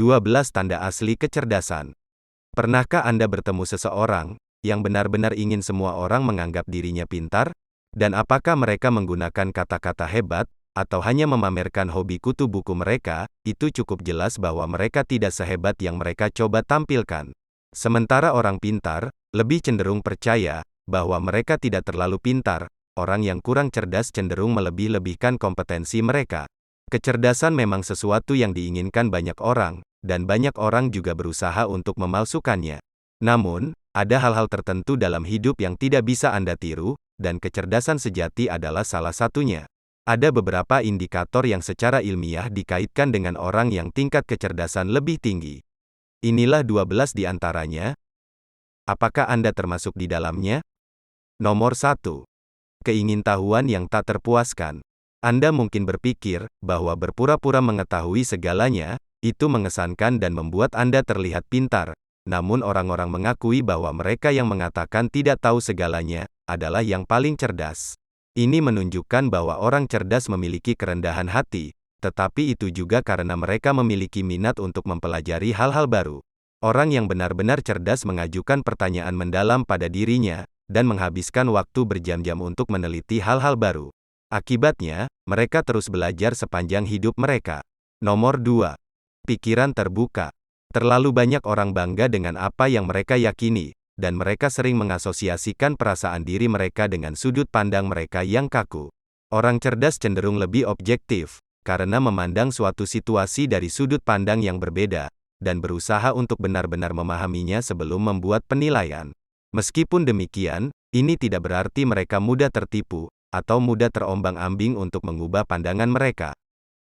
12 tanda asli kecerdasan. Pernahkah Anda bertemu seseorang yang benar-benar ingin semua orang menganggap dirinya pintar? Dan apakah mereka menggunakan kata-kata hebat, atau hanya memamerkan hobi kutu buku mereka? Itu cukup jelas bahwa mereka tidak sehebat yang mereka coba tampilkan. Sementara orang pintar lebih cenderung percaya bahwa mereka tidak terlalu pintar. Orang yang kurang cerdas cenderung melebih-lebihkan kompetensi mereka. Kecerdasan memang sesuatu yang diinginkan banyak orang, dan banyak orang juga berusaha untuk memalsukannya. Namun, ada hal-hal tertentu dalam hidup yang tidak bisa Anda tiru, dan kecerdasan sejati adalah salah satunya. Ada beberapa indikator yang secara ilmiah dikaitkan dengan orang yang tingkat kecerdasan lebih tinggi. Inilah 12 di antaranya. Apakah Anda termasuk di dalamnya? Nomor 1. Keingintahuan yang tak terpuaskan. Anda mungkin berpikir bahwa berpura-pura mengetahui segalanya itu mengesankan dan membuat Anda terlihat pintar. Namun orang-orang mengakui bahwa mereka yang mengatakan tidak tahu segalanya adalah yang paling cerdas. Ini menunjukkan bahwa orang cerdas memiliki kerendahan hati, tetapi itu juga karena mereka memiliki minat untuk mempelajari hal-hal baru. Orang yang benar-benar cerdas mengajukan pertanyaan mendalam pada dirinya dan menghabiskan waktu berjam-jam untuk meneliti hal-hal baru. Akibatnya, mereka terus belajar sepanjang hidup mereka. Nomor 2. Pikiran terbuka. Terlalu banyak orang bangga dengan apa yang mereka yakini, dan mereka sering mengasosiasikan perasaan diri mereka dengan sudut pandang mereka yang kaku. Orang cerdas cenderung lebih objektif, karena memandang suatu situasi dari sudut pandang yang berbeda, dan berusaha untuk benar-benar memahaminya sebelum membuat penilaian. Meskipun demikian, ini tidak berarti mereka mudah tertipu, atau mudah terombang-ambing untuk mengubah pandangan mereka.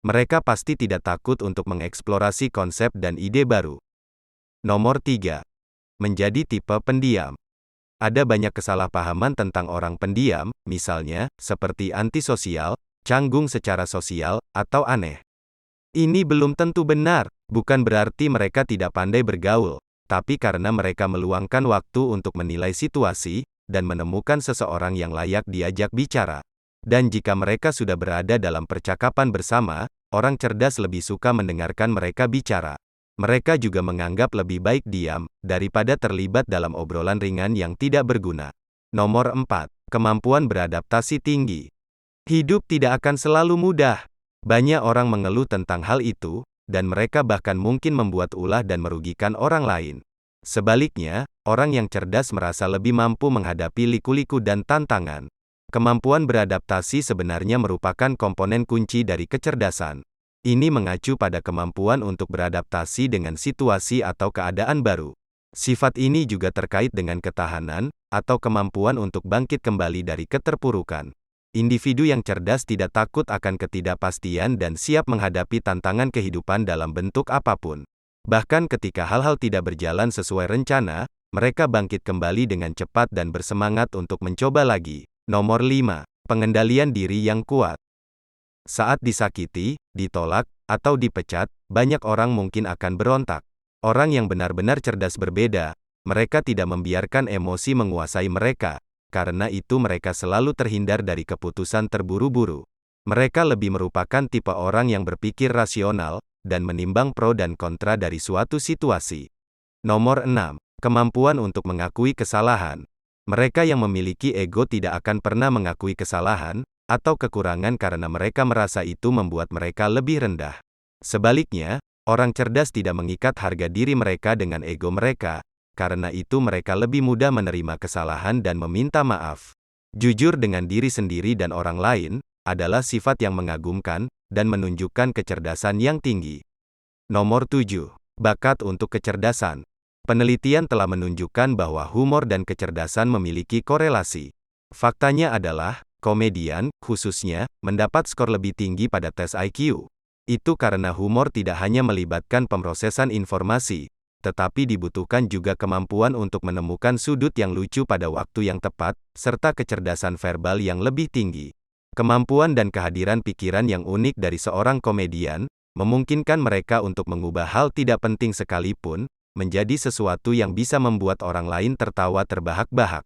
Mereka pasti tidak takut untuk mengeksplorasi konsep dan ide baru. Nomor 3. Menjadi tipe pendiam. Ada banyak kesalahpahaman tentang orang pendiam, misalnya, seperti antisosial, canggung secara sosial, atau aneh. Ini belum tentu benar, bukan berarti mereka tidak pandai bergaul, tapi karena mereka meluangkan waktu untuk menilai situasi, dan menemukan seseorang yang layak diajak bicara. Dan jika mereka sudah berada dalam percakapan bersama, orang cerdas lebih suka mendengarkan mereka bicara. Mereka juga menganggap lebih baik diam, daripada terlibat dalam obrolan ringan yang tidak berguna. Nomor 4. Kemampuan beradaptasi tinggi. Hidup tidak akan selalu mudah. Banyak orang mengeluh tentang hal itu, dan mereka bahkan mungkin membuat ulah dan merugikan orang lain. Sebaliknya, orang yang cerdas merasa lebih mampu menghadapi liku-liku dan tantangan. Kemampuan beradaptasi sebenarnya merupakan komponen kunci dari kecerdasan. Ini mengacu pada kemampuan untuk beradaptasi dengan situasi atau keadaan baru. Sifat ini juga terkait dengan ketahanan, atau kemampuan untuk bangkit kembali dari keterpurukan. Individu yang cerdas tidak takut akan ketidakpastian dan siap menghadapi tantangan kehidupan dalam bentuk apapun. Bahkan ketika hal-hal tidak berjalan sesuai rencana, mereka bangkit kembali dengan cepat dan bersemangat untuk mencoba lagi. Nomor 5. Pengendalian diri yang kuat. Saat disakiti, ditolak, atau dipecat, banyak orang mungkin akan berontak. Orang yang benar-benar cerdas berbeda. Mereka tidak membiarkan emosi menguasai mereka, karena itu mereka selalu terhindar dari keputusan terburu-buru. Mereka lebih merupakan tipe orang yang berpikir rasional, dan menimbang pro dan kontra dari suatu situasi. Nomor 6. Kemampuan untuk mengakui kesalahan. Mereka yang memiliki ego tidak akan pernah mengakui kesalahan, atau kekurangan karena mereka merasa itu membuat mereka lebih rendah. Sebaliknya, orang cerdas tidak mengikat harga diri mereka dengan ego mereka, karena itu mereka lebih mudah menerima kesalahan dan meminta maaf. Jujur dengan diri sendiri dan orang lain, adalah sifat yang mengagumkan, dan menunjukkan kecerdasan yang tinggi. Nomor 7. Bakat untuk kecerdasan. Penelitian telah menunjukkan bahwa humor dan kecerdasan memiliki korelasi. Faktanya adalah, komedian, khususnya, mendapat skor lebih tinggi pada tes IQ. Itu karena humor tidak hanya melibatkan pemrosesan informasi, tetapi dibutuhkan juga kemampuan untuk menemukan sudut yang lucu pada waktu yang tepat, serta kecerdasan verbal yang lebih tinggi. Kemampuan dan kehadiran pikiran yang unik dari seorang komedian, memungkinkan mereka untuk mengubah hal tidak penting sekalipun, menjadi sesuatu yang bisa membuat orang lain tertawa terbahak-bahak.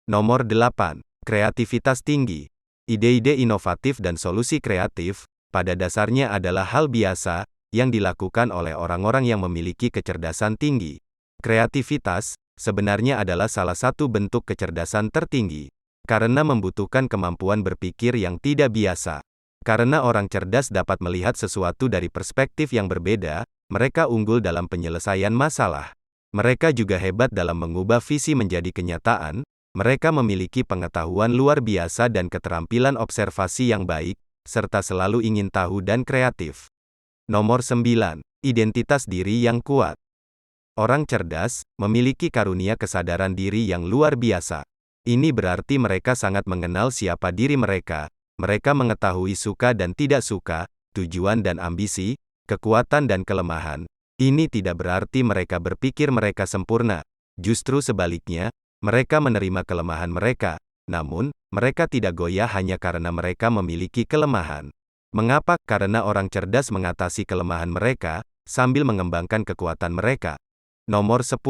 Nomor 8. Kreativitas tinggi. Ide-ide inovatif dan solusi kreatif, pada dasarnya adalah hal biasa, yang dilakukan oleh orang-orang yang memiliki kecerdasan tinggi. Kreativitas sebenarnya adalah salah satu bentuk kecerdasan tertinggi, karena membutuhkan kemampuan berpikir yang tidak biasa. Karena orang cerdas dapat melihat sesuatu dari perspektif yang berbeda, mereka unggul dalam penyelesaian masalah. Mereka juga hebat dalam mengubah visi menjadi kenyataan. Mereka memiliki pengetahuan luar biasa dan keterampilan observasi yang baik, serta selalu ingin tahu dan kreatif. Nomor 9. Identitas diri yang kuat. Orang cerdas memiliki karunia kesadaran diri yang luar biasa. Ini berarti mereka sangat mengenal siapa diri mereka. Mereka mengetahui suka dan tidak suka, tujuan dan ambisi, kekuatan dan kelemahan. Ini tidak berarti mereka berpikir mereka sempurna. Justru sebaliknya, mereka menerima kelemahan mereka. Namun, mereka tidak goyah hanya karena mereka memiliki kelemahan. Mengapa? Karena orang cerdas mengatasi kelemahan mereka, sambil mengembangkan kekuatan mereka. Nomor 10.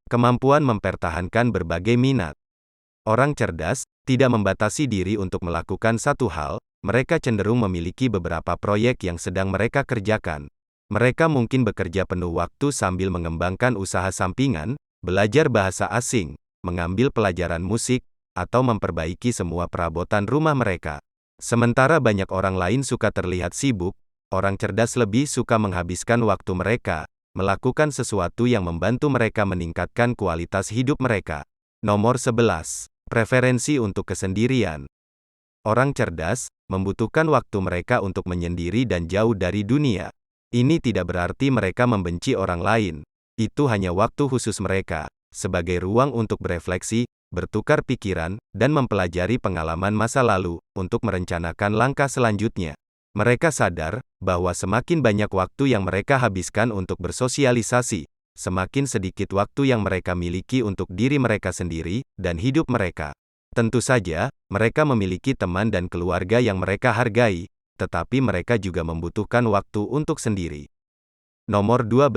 Kemampuan mempertahankan berbagai minat. Orang cerdas tidak membatasi diri untuk melakukan satu hal, mereka cenderung memiliki beberapa proyek yang sedang mereka kerjakan. Mereka mungkin bekerja penuh waktu sambil mengembangkan usaha sampingan, belajar bahasa asing, mengambil pelajaran musik, atau memperbaiki semua perabotan rumah mereka. Sementara banyak orang lain suka terlihat sibuk, orang cerdas lebih suka menghabiskan waktu mereka melakukan sesuatu yang membantu mereka meningkatkan kualitas hidup mereka. Nomor 11. Preferensi untuk kesendirian. Orang cerdas membutuhkan waktu mereka untuk menyendiri dan jauh dari dunia. Ini tidak berarti mereka membenci orang lain. Itu hanya waktu khusus mereka, sebagai ruang untuk berefleksi, bertukar pikiran, dan mempelajari pengalaman masa lalu, untuk merencanakan langkah selanjutnya. Mereka sadar bahwa semakin banyak waktu yang mereka habiskan untuk bersosialisasi, semakin sedikit waktu yang mereka miliki untuk diri mereka sendiri dan hidup mereka. Tentu saja, mereka memiliki teman dan keluarga yang mereka hargai, tetapi mereka juga membutuhkan waktu untuk sendiri. Nomor 12.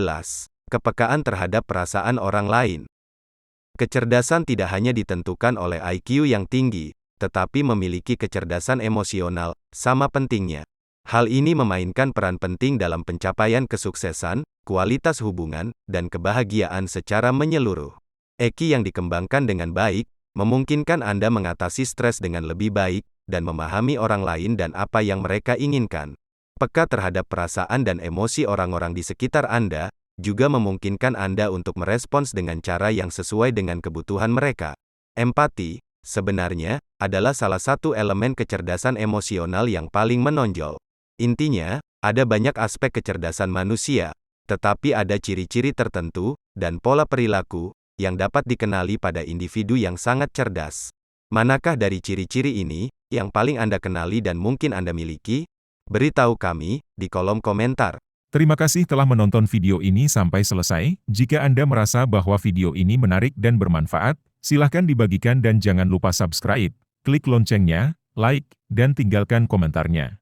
Kepekaan terhadap perasaan orang lain. Kecerdasan tidak hanya ditentukan oleh IQ yang tinggi, tetapi memiliki kecerdasan emosional sama pentingnya. Hal ini memainkan peran penting dalam pencapaian kesuksesan, kualitas hubungan, dan kebahagiaan secara menyeluruh. EQ yang dikembangkan dengan baik, memungkinkan Anda mengatasi stres dengan lebih baik, dan memahami orang lain dan apa yang mereka inginkan. Peka terhadap perasaan dan emosi orang-orang di sekitar Anda, juga memungkinkan Anda untuk merespons dengan cara yang sesuai dengan kebutuhan mereka. Empati, sebenarnya, adalah salah satu elemen kecerdasan emosional yang paling menonjol. Intinya, ada banyak aspek kecerdasan manusia, tetapi ada ciri-ciri tertentu, dan pola perilaku, yang dapat dikenali pada individu yang sangat cerdas. Manakah dari ciri-ciri ini, yang paling Anda kenali dan mungkin Anda miliki? Beritahu kami, di kolom komentar. Terima kasih telah menonton video ini sampai selesai. Jika Anda merasa bahwa video ini menarik dan bermanfaat, silahkan dibagikan dan jangan lupa subscribe, klik loncengnya, like, dan tinggalkan komentarnya.